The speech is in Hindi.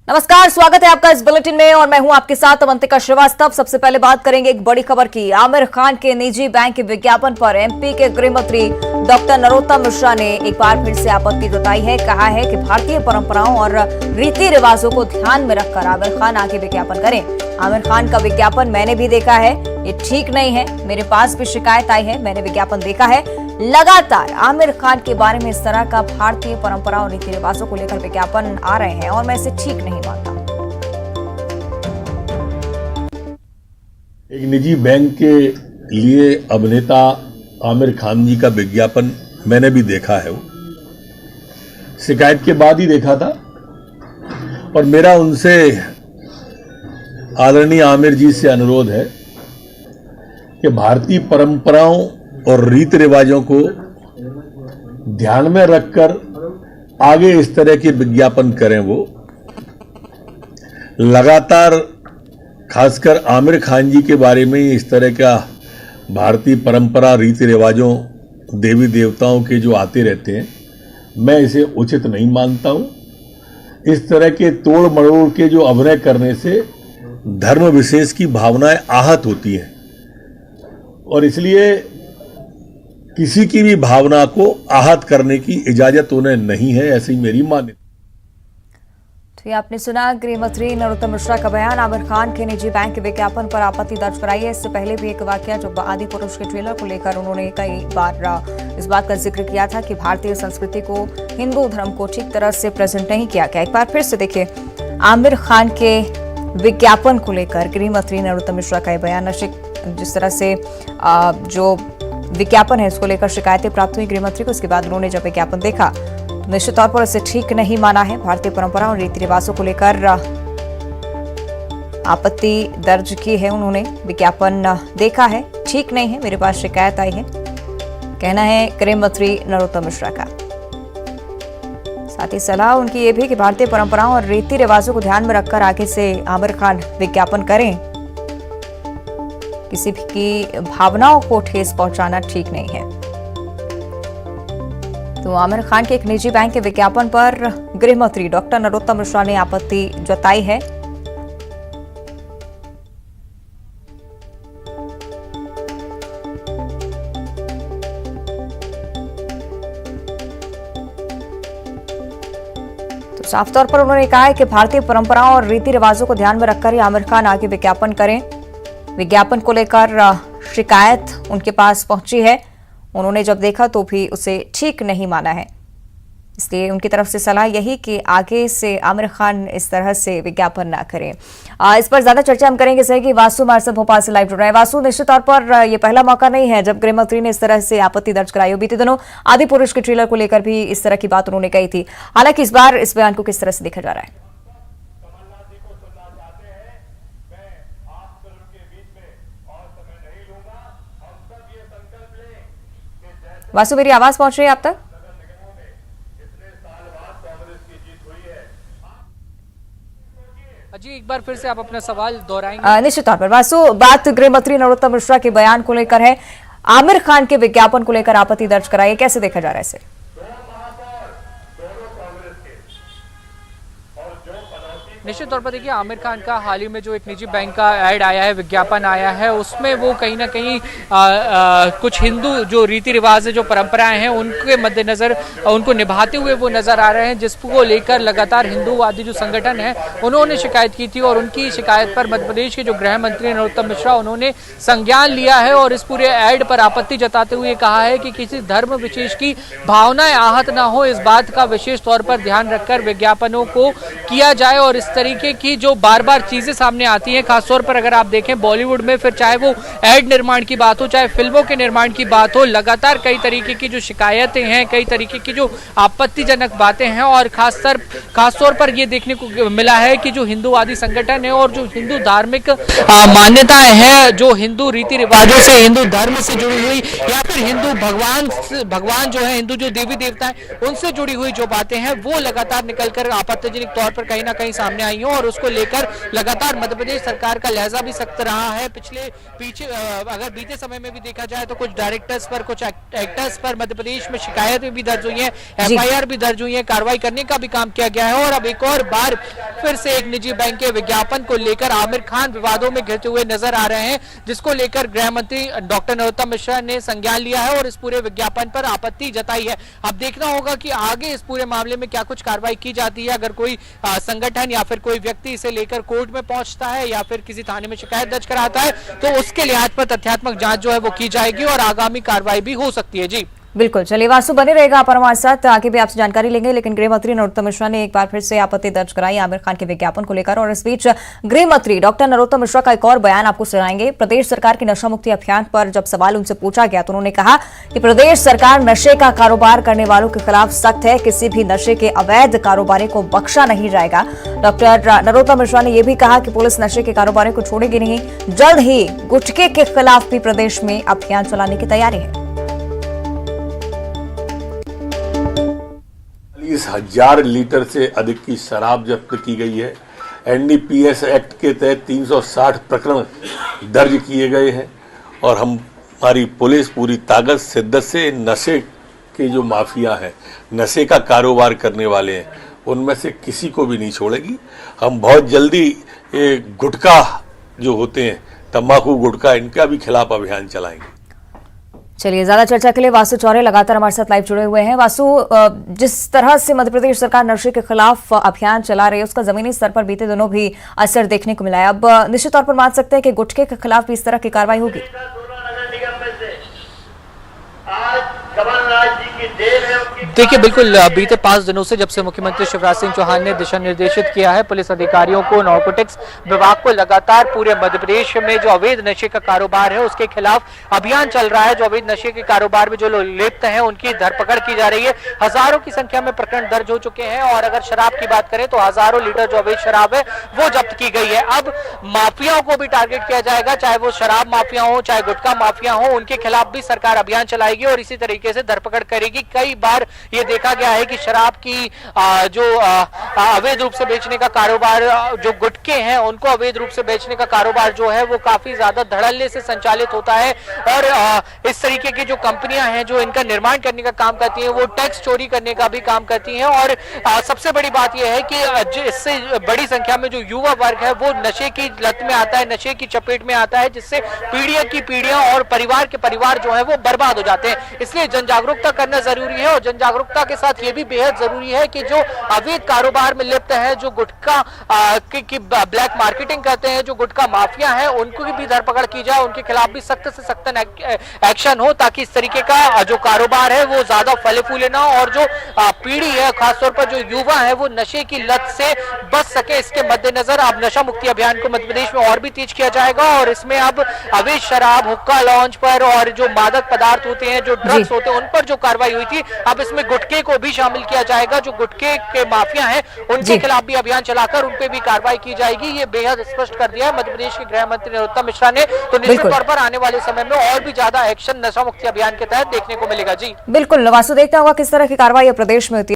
नमस्कार, स्वागत है आपका इस बुलेटिन में और मैं हूं आपके साथ अवंतिका श्रीवास्तव। सबसे पहले बात करेंगे एक बड़ी खबर की। आमिर खान के निजी बैंक के विज्ञापन पर एमपी के गृह मंत्री डॉक्टर नरोत्तम मिश्रा ने एक बार फिर से आपत्ति जताई है। कहा है कि भारतीय परंपराओं और रीति रिवाजों को ध्यान में रखकर आमिर खान आगे विज्ञापन करें। आमिर खान का विज्ञापन मैंने भी देखा है, ये ठीक नहीं है। मेरे पास भी शिकायत आई है, मैंने विज्ञापन देखा है। लगातार आमिर खान के बारे में इस तरह का भारतीय परंपरा और रीति रिवाजों को लेकर विज्ञापन आ रहे हैं और मैं इसे ठीक नहीं मानता। एक निजी बैंक के लिए अभिनेता आमिर खान जी का विज्ञापन मैंने भी देखा है। वो शिकायत के बाद ही देखा था और मेरा उनसे आदरणीय आमिर जी से अनुरोध है कि भारतीय परंपराओं और रीति रिवाजों को ध्यान में रखकर आगे इस तरह के विज्ञापन करें। वो लगातार खासकर आमिर खान जी के बारे में इस तरह का भारतीय परंपरा रीति रिवाजों देवी देवताओं के जो आते रहते हैं, मैं इसे उचित नहीं मानता हूं। इस तरह के तोड़ मरोड़ के जो अभिनय करने से धर्म विशेष की भावनाएं आहत होती हैं और इसलिए किसी की भी भावना को आहत करने की इजाजत उन्हें नहीं है, ऐसी मेरी मान्यता। तो ये आपने सुना गृह मंत्री नरोत्तम मिश्रा का बयान। आमिर खान के निजी बैंक के विज्ञापन पर आपत्ति दर्ज कराई है। इससे पहले भी एक वाकया जो आदि पुरुष के ट्रेलर को लेकर उन्होंने कई बार इस बात का जिक्र किया था कि भारतीय संस्कृति को, हिंदू धर्म को ठीक तरह से प्रेजेंट नहीं किया गया। एक बार फिर से देखिए आमिर खान के विज्ञापन को लेकर गृह मंत्री नरोत्तम मिश्रा का बयान। जिस तरह से जो विज्ञापन है इसको लेकर शिकायतें प्राप्त हुई गृह मंत्री को, उसके बाद उन्होंने जब विज्ञापन देखा तो निश्चित तौर पर इसे ठीक नहीं माना है। भारतीय परंपरा और रीति रिवाजों को लेकर आपत्ति दर्ज की है उन्होंने। विज्ञापन देखा है, ठीक नहीं है, मेरे पास शिकायत आई है, कहना है गृह मंत्री नरोत्तम मिश्रा का। साथ ही सलाह उनकी ये भी कि भारतीय परंपराओं और रीति रिवाजों को ध्यान में रखकर आगे से आमिर खान विज्ञापन करें। किसी की भावनाओं को ठेस पहुंचाना ठीक नहीं है। तो आमिर खान के एक निजी बैंक के विज्ञापन पर गृह मंत्री डॉक्टर नरोत्तम मिश्रा ने आपत्ति जताई है। तो साफ तौर पर उन्होंने कहा है कि भारतीय परंपराओं और रीति रिवाजों को ध्यान में रखकर ही आमिर खान आगे विज्ञापन करें। विज्ञापन को लेकर शिकायत उनके पास पहुंची है। उन्होंने जब देखा तो भी उसे ठीक नहीं माना है। इसलिए उनकी तरफ से सलाह यही कि आगे से आमिर खान इस तरह से विज्ञापन ना करें। इस पर ज्यादा चर्चा हम करेंगे सही कि वासु हमारे साथ भोपाल से लाइव जुड़ रहे हैं। वासु, निश्चित तौर पर यह पहला मौका नहीं है जब गृह मंत्री ने इस तरह से आपत्ति दर्ज कराई हो। बीते दिनों आदि पुरुष के ट्रेलर को लेकर भी इस तरह की बात उन्होंने कही थी। हालांकि इस बार इस बयान को किस तरह से देखा जा रहा है? वासु, मेरी आवाज पहुंच रही है आप तक? जी, एक बार फिर से आप अपना सवाल दोहराएंगे? निश्चित तौर पर वासु, बात गृह मंत्री नरोत्तम मिश्रा के बयान को लेकर है। आमिर खान के विज्ञापन को लेकर आपत्ति दर्ज कराई है, कैसे देखा जा रहा है इसे? निश्चित तौर पर देखिए, आमिर खान का हाल ही में जो एक निजी बैंक का ऐड आया है, विज्ञापन आया है, उसमें वो कहीं ना कहीं कुछ हिंदू जो रीति रिवाज है, जो परंपराएं हैं, उनके मद्देनजर उनको निभाते हुए वो नजर आ रहे हैं, जिसको लेकर लगातार हिंदूवादी जो संगठन है उन्होंने शिकायत की थी और उनकी शिकायत पर मध्य प्रदेश के जो गृह मंत्री नरोत्तम मिश्रा उन्होंने संज्ञान लिया है और इस पूरे ऐड पर आपत्ति जताते हुए कहा है कि किसी धर्म विशेष की भावनाएं आहत ना हो, इस बात का विशेष तौर पर ध्यान रखकर विज्ञापनों को किया जाए। और इस तरीके की जो बार बार चीजें सामने आती हैं, खासतौर पर अगर आप देखें बॉलीवुड में, फिर चाहे वो ऐड निर्माण की बात हो, चाहे फिल्मों के निर्माण की बात हो, लगातार कई तरीके की जो शिकायतें हैं, कई तरीके की जो आपत्तिजनक बातें हैं और खासतौर पर ये देखने को मिला है कि जो हिंदूवादी संगठन है और जो हिंदू धार्मिक मान्यताएं हैं, जो हिंदू रीति रिवाजों से, हिंदू धर्म से जुड़ी हुई या फिर हिंदू भगवान जो है, हिंदू जो देवी देवता है उनसे जुड़ी हुई जो बातें हैं वो लगातार निकलकर आपत्तिजनक तौर पर कहीं ना कहीं सामने आई हो और उसको लेकर लगातार मध्य प्रदेश सरकार का लहजा भी सख्त रहा है। पीछे अगर बीते समय में भी देखा जाए तो कुछ डायरेक्टर्स पर, कुछ एक्टर्स पर मध्य प्रदेश में शिकायतें भी दर्ज हुई हैं, FIR भी दर्ज हुई है, कार्रवाई करने का भी काम किया गया है और अब एक और बार फिर से एक निजी बैंक के विज्ञापन को लेकर आमिर खान विवादों में घिरते हुए नजर आ रहे हैं, जिसको लेकर गृह मंत्री डॉक्टर नरोत्तम मिश्रा ने संज्ञान लिया है और इस पूरे विज्ञापन पर आपत्ति जताई है। अब देखना होगा कि आगे इस पूरे मामले में क्या कुछ कार्रवाई की जाती है। अगर कोई संगठन या फिर कोई व्यक्ति इसे लेकर कोर्ट में पहुंचता है या फिर किसी थाने में शिकायत दर्ज कराता है तो उसके लिहाज पर तथ्यात्मक जांच जो है वो की जाएगी और आगामी कार्रवाई भी हो सकती है। जी बिल्कुल, चलिए वासु बने रहेगा आप हमारे साथ, आगे भी आपसे जानकारी लेंगे। लेकिन गृह मंत्री नरोत्तम मिश्रा ने एक बार फिर से आपत्ति दर्ज कराई आमिर खान के विज्ञापन को लेकर, और इस बीच गृह मंत्री डॉक्टर नरोत्तम मिश्रा का एक और बयान आपको सुनाएंगे। प्रदेश सरकार के नशा मुक्ति अभियान पर जब सवाल उनसे पूछा गया तो उन्होंने कहा कि प्रदेश सरकार नशे का कारोबार करने वालों के खिलाफ सख्त है, किसी भी नशे के अवैध कारोबारी को बख्शा नहीं जाएगा। डॉक्टर नरोत्तम मिश्रा ने यह भी कहा कि पुलिस नशे के कारोबारी को छोड़ेगी नहीं, जल्द ही गुटखे के खिलाफ भी प्रदेश में अभियान चलाने की तैयारी है। 40,000 लीटर से अधिक की शराब जब्त की गई है। एनडीपीएस एक्ट के तहत 360 प्रकरण दर्ज किए गए हैं और हमारी पुलिस पूरी ताकत शिद्दत से नशे के जो माफिया हैं, नशे का कारोबार करने वाले हैं, उनमें से किसी को भी नहीं छोड़ेगी। हम बहुत जल्दी ये गुटखा जो होते हैं, तंबाकू गुटखा, इनका भी खिलाफ अभियान चलाएंगे। चलिए, ज्यादा चर्चा के लिए वासु चौरे लगातार हमारे साथ लाइव जुड़े हुए हैं। वासु, जिस तरह से मध्य प्रदेश सरकार नशे के खिलाफ अभियान चला रही है उसका जमीनी स्तर पर बीते दिनों भी असर देखने को मिला है। अब निश्चित तौर पर मान सकते हैं कि गुटखे के खिलाफ भी इस तरह की कार्रवाई होगी। देखिए, बिल्कुल बीते 5 दिनों से जब से मुख्यमंत्री शिवराज सिंह चौहान ने दिशा निर्देशित किया है पुलिस अधिकारियों को, नारकोटिक्स विभाग को, लगातार पूरे मध्य प्रदेश में जो अवैध नशे का कारोबार है उसके खिलाफ अभियान चल रहा है। जो अवैध नशे के कारोबार में जो लोग लिप्त हैं उनकी धरपकड़ की जा रही है। हजारों की संख्या में प्रकरण दर्ज हो चुके हैं और अगर शराब की बात करें तो हजारों लीटर जो अवैध शराब है वो जब्त की गई है। अब माफियाओं को भी टारगेट किया जाएगा, चाहे वो शराब माफिया हो चाहे गुटखा माफिया हो, उनके खिलाफ भी सरकार अभियान चलाएगी और इसी तरीके से धरपकड़ करेगी। कई बार ये देखा गया है कि शराब की जो अवैध रूप से बेचने का कारोबार, जो गुटखे हैं उनको अवैध रूप से बेचने का कारोबार जो है वो काफी ज्यादा धड़ल्ले से संचालित होता है और इस तरीके की जो कंपनियां हैं जो इनका निर्माण करने का काम करती हैं वो टैक्स चोरी करने का भी काम करती हैं। और सबसे बड़ी बात यह है कि इससे बड़ी संख्या में जो युवा वर्ग है वो नशे की लत में आता है, नशे की चपेट में आता है, जिससे पीढ़ियां की पीढ़ियां और परिवार के परिवार जो है वो बर्बाद हो जाते हैं। इसलिए जन जागरूकता करना जरूरी है और जन जागरूकता के साथ ये भी बेहद जरूरी है कि जो अवैध कारोबार में लिप्त है, जो गुटखा की ब्लैक मार्केटिंग करते हैं, जो गुटखा माफिया है, उनको भी धरपकड़ की जाए, उनके खिलाफ भी सख्त से सख्त एक्शन हो ताकि इस तरीके का जो कारोबार है वो ज्यादा फले फूले ना और जो पीढ़ी है खासतौर पर जो युवा है वो नशे की लत से बच सके। इसके मद्देनजर अब नशा मुक्ति अभियान को मध्य प्रदेश में और भी तेज किया जाएगा और इसमें अब अवैध शराब, हुक्का लॉन्च पर और जो मादक पदार्थ होते हैं, जो ड्रग्स होते हैं, उन पर जो कार्रवाई हुई थी अब इसमें गुटखे को भी शामिल किया जाएगा। जो गुटखे के माफिया हैं उनके खिलाफ भी अभियान चलाकर उन पे भी कार्रवाई की जाएगी। ये बेहद स्पष्ट कर दिया है मध्य प्रदेश के गृह मंत्री नरोत्तम मिश्रा ने। तो निश्चित तौर पर आने वाले समय में और भी ज्यादा एक्शन नशा मुक्ति अभियान के तहत देखने को मिलेगा। जी बिल्कुल, वासु, देखना होगा किस तरह की कार्रवाई प्रदेश में होती है।